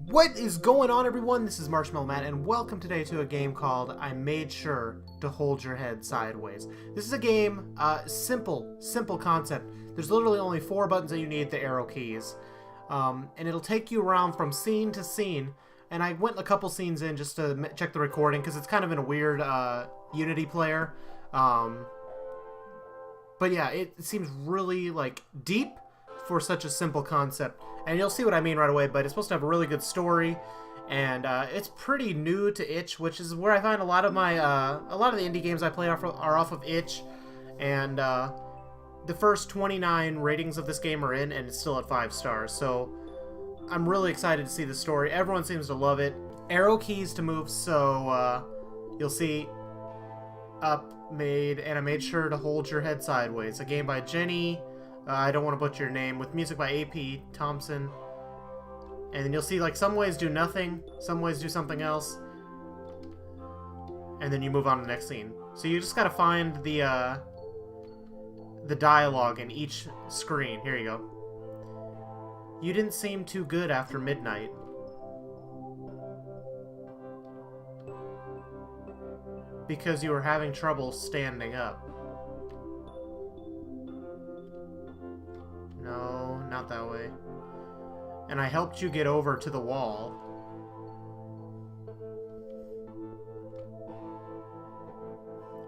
What is going on, everyone? This is Marshmallow Matt, and welcome today to a game called I Made Sure to Hold Your Head Sideways. This is a game, simple concept. There's literally only 4 buttons that you need, the arrow keys. And it'll take you around from scene to scene. And I went a couple scenes in just to check the recording, because it's kind of in a weird Unity player. But yeah, it seems really, like, deep for such a simple concept. And you'll see what I mean right away, but it's supposed to have a really good story, and it's pretty new to itch, which is where I find a lot of my a lot of the indie games I play are off of itch. And the first 29 ratings of this game are in, and it's still at 5 stars. So I'm really excited to see the story. Everyone seems to love it. Arrow keys to move, so you'll see up, made, and I made sure to hold your head sideways. A game by Jenny. I don't want to butcher your name. With music by A.P. Thompson. And then you'll see, like, some ways do nothing, some ways do something else. And then you move on to the next scene. So you just gotta find the dialogue in each screen. Here you go. You didn't seem too good after midnight. Because you were having trouble standing up. No, not that way. And I helped you get over to the wall.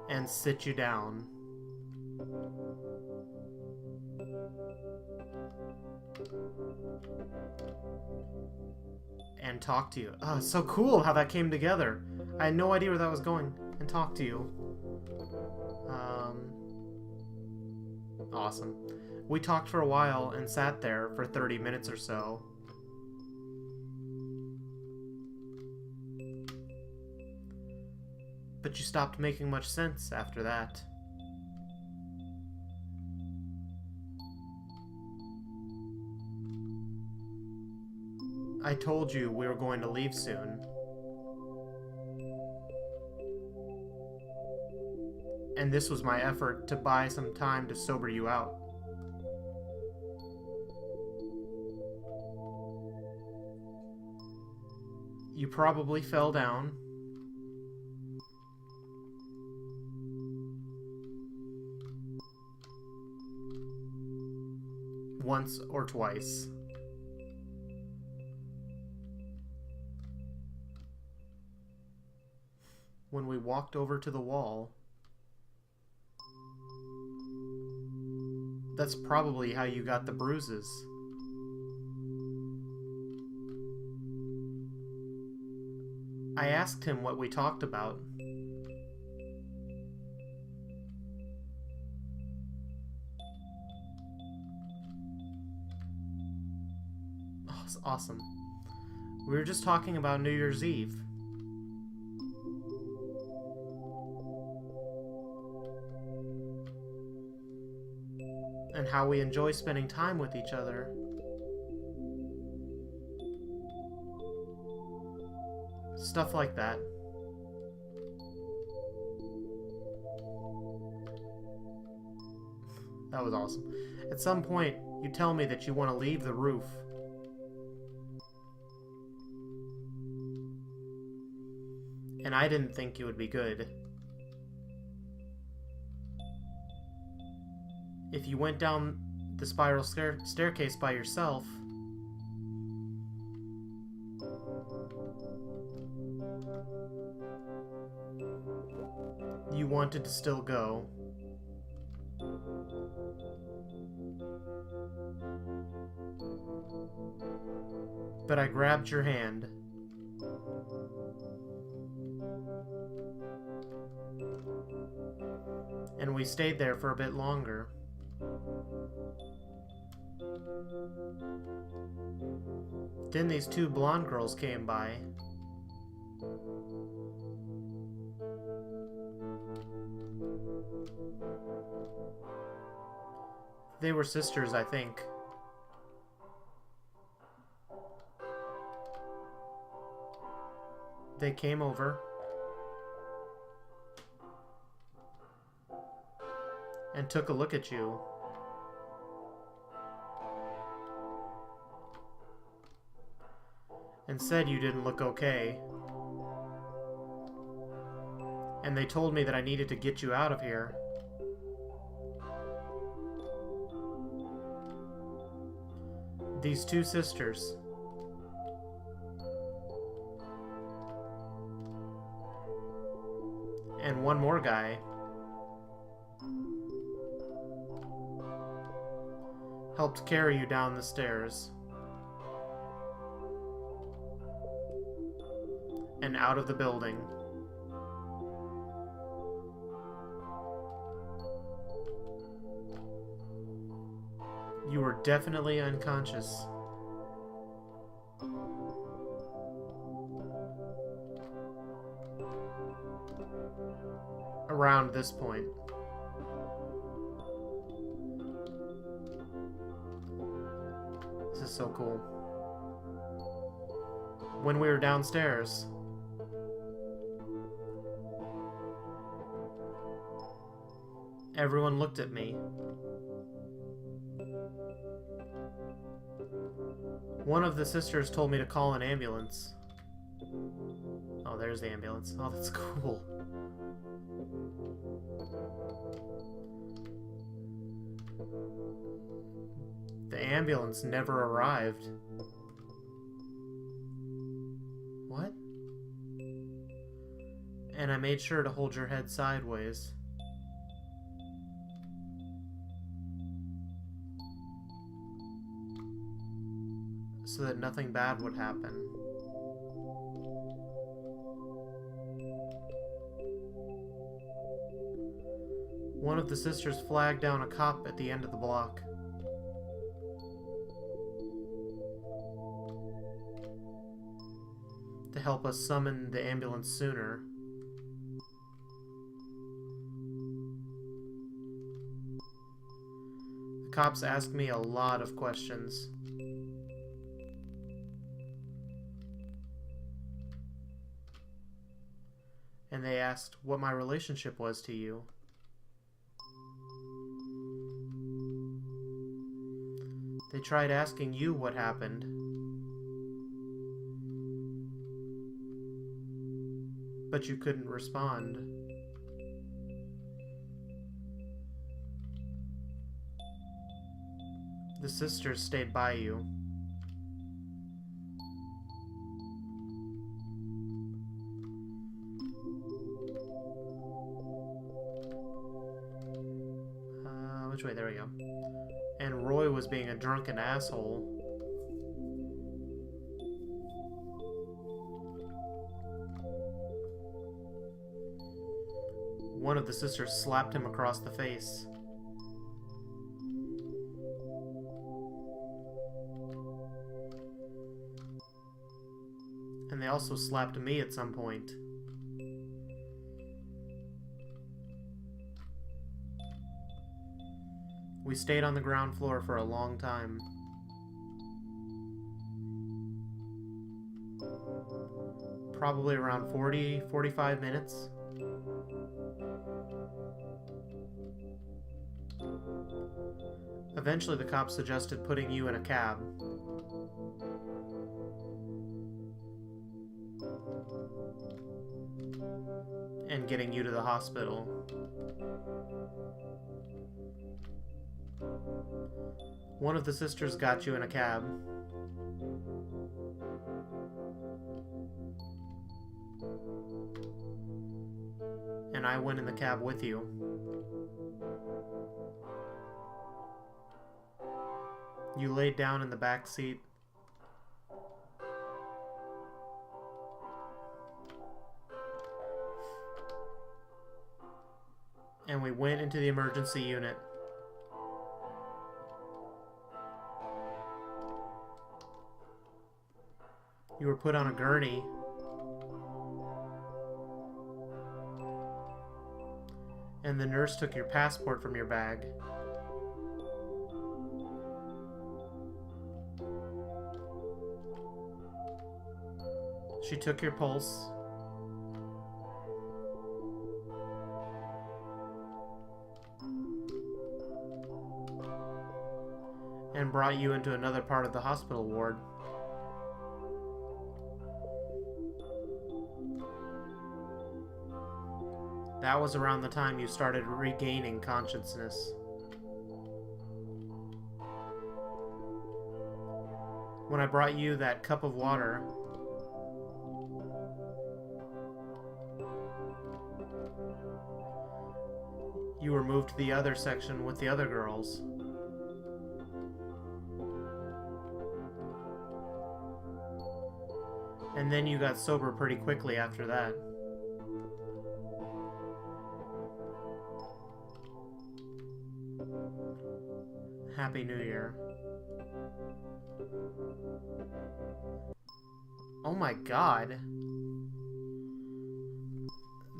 And sit you down. And talk to you. Oh, it's so cool how that came together. I had no idea where that was going. And talk to you. Awesome. We talked for a while and sat there for 30 minutes or so. But you stopped making much sense after that. I told you we were going to leave soon. And this was my effort to buy some time to sober you out. You probably fell down. Once or twice. When we walked over to the wall. That's probably how you got the bruises. I asked him what we talked about. Oh, it's awesome. We were just talking about New Year's Eve. And how we enjoy spending time with each other. Stuff like that. That was awesome. At some point, you tell me that you want to leave the roof. And I didn't think it would be good. If you went down the spiral staircase by yourself, you wanted to still go. But I grabbed your hand. And we stayed there for a bit longer. Then these 2 blonde girls came by. They were sisters, I think. They came over and took a look at you. and said you didn't look okay. And they told me that I needed to get you out of here. These two sisters. And one more guy. Helped carry you down the stairs. And out of the building. You were definitely unconscious. Around this point. This is so cool. When we were downstairs, everyone looked at me. One of the sisters told me to call an ambulance. Oh, there's the ambulance. Oh, that's cool. The ambulance never arrived. What? And I made sure to hold your head sideways. So that nothing bad would happen. One of the sisters flagged down a cop at the end of the block. To help us summon the ambulance sooner. The cops asked me a lot of questions. And they asked what my relationship was to you. They tried asking you what happened. But you couldn't respond. The sisters stayed by you. Which way? There we go. And Roy was being a drunken asshole. One of the sisters slapped him across the face. And they also slapped me at some point. We stayed on the ground floor for a long time. Probably around 45 minutes. Eventually the cops suggested putting you in a cab. And getting you to the hospital. One of the sisters got you in a cab. And I went in the cab with you. You laid down in the back seat. And we went into the emergency unit. You were put on a gurney. And the nurse took your passport from your bag. She took your pulse. And brought you into another part of the hospital ward. That was around the time you started regaining consciousness. When I brought you that cup of water. You were moved to the other section with the other girls. And then you got sober pretty quickly after that. Happy New Year. Oh my god.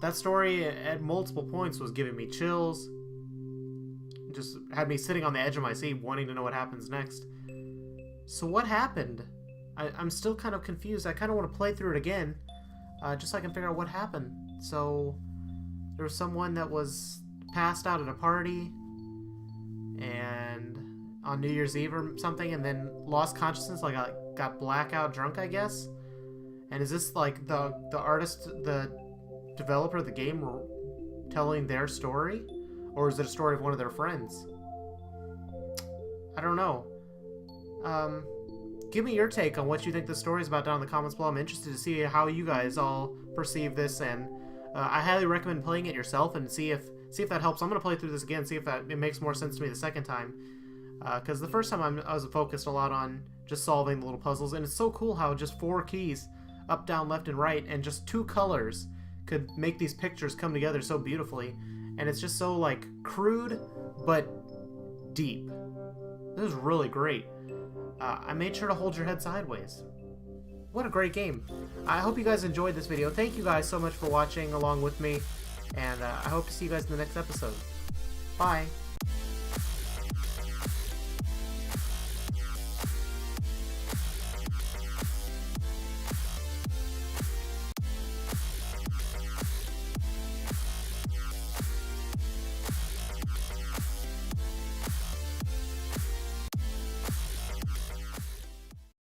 That story at multiple points was giving me chills. Just had me sitting on the edge of my seat wanting to know what happens next. So what happened? I'm still kind of confused. I kind of want to play through it again. Just so I can figure out what happened. So there was someone that was passed out at a party. And on New Year's Eve or something. And then lost consciousness. Like got blackout drunk, I guess. And is this like the artist, the developer of the game telling their story? Or is it a story of one of their friends? I don't know. Give me your take on what you think the story is about down in the comments below. I'm interested to see how you guys all perceive this, and I highly recommend playing it yourself and see if that helps. I'm going to play through this again, see if it makes more sense to me the second time. Because the first time I was focused a lot on just solving the little puzzles, and it's so cool how just 4 keys, up, down, left, and right, and just 2 colors could make these pictures come together so beautifully. And it's just so, like, crude, but deep. This is really great. I made sure to hold your head sideways. What a great game. I hope you guys enjoyed this video. Thank you guys so much for watching along with me. And I hope to see you guys in the next episode. Bye.